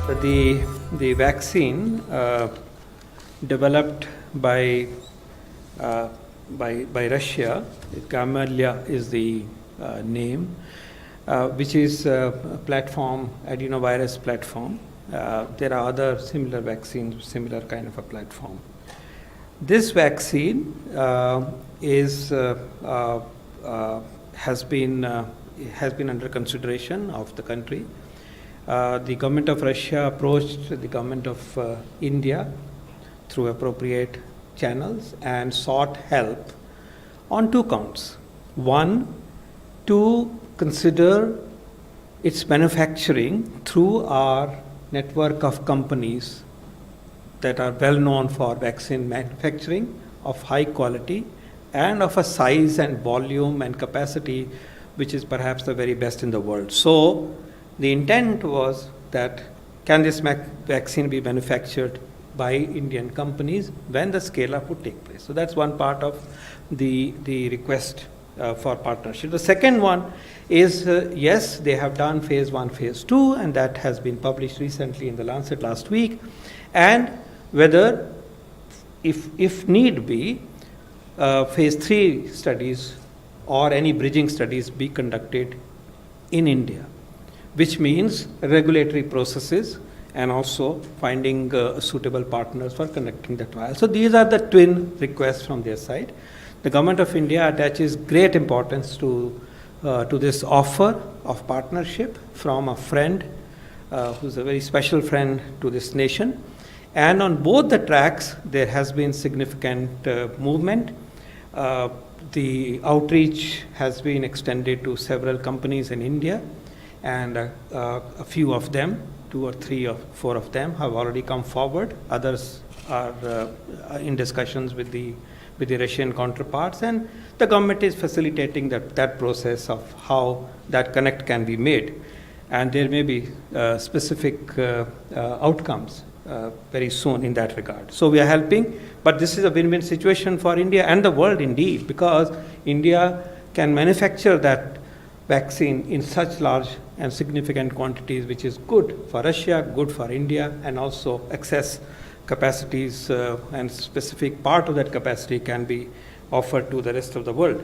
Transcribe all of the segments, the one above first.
The vaccine developed by Russia, Gamaleya is the name, which is a platform, adenovirus platform. There are other similar vaccines, similar kind of a platform. This vaccine has been under consideration of the country. The government of Russia approached the government of India through appropriate channels and sought help on two counts. One, to consider its manufacturing through our network of companies that are well known for vaccine manufacturing of high quality and of a size and volume and capacity which is perhaps the very best in the world. So the intent was that can this vaccine be manufactured by Indian companies when the scale-up would take place. So that's one part of the request for partnership. The second one is, yes, they have done phase 1, phase 2, and that has been published recently in the Lancet last week, and whether, if need be, phase 3 studies or any bridging studies be conducted in India, which means regulatory processes and also finding suitable partners for conducting the trial. So these are the twin requests from their side. The Government of India attaches great importance to this offer of partnership from a friend who's a very special friend to this nation. And on both the tracks, there has been significant movement. The outreach has been extended to several companies in India, and a few of them, 2 or 3 or 4 of them, have already come forward. Others are in discussions with the Russian counterparts, and the government is facilitating that process of how that connect can be made. And there may be specific outcomes very soon in that regard. So we are helping, but this is a win-win situation for India and the world indeed, because India can manufacture that vaccine in such large and significant quantities, which is good for Russia, good for India, and also excess capacities and specific part of that capacity can be offered to the rest of the world.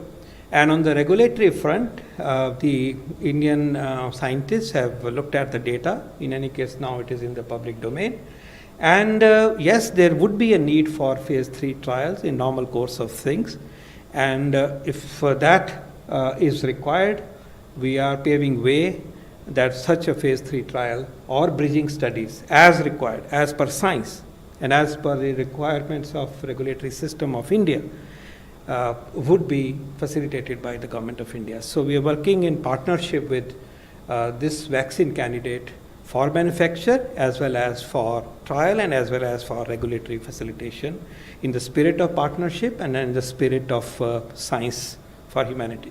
And on the regulatory front, the Indian scientists have looked at the data. In any case, now it is in the public domain. And yes, there would be a need for phase 3 trials in normal course of things. And if that is required, we are paving way that such a phase 3 trial or bridging studies as required, as per science and as per the requirements of regulatory system of India, would be facilitated by the Government of India. So we are working in partnership with this vaccine candidate for manufacture as well as for trial and as well as for regulatory facilitation in the spirit of partnership and in the spirit of science for humanity.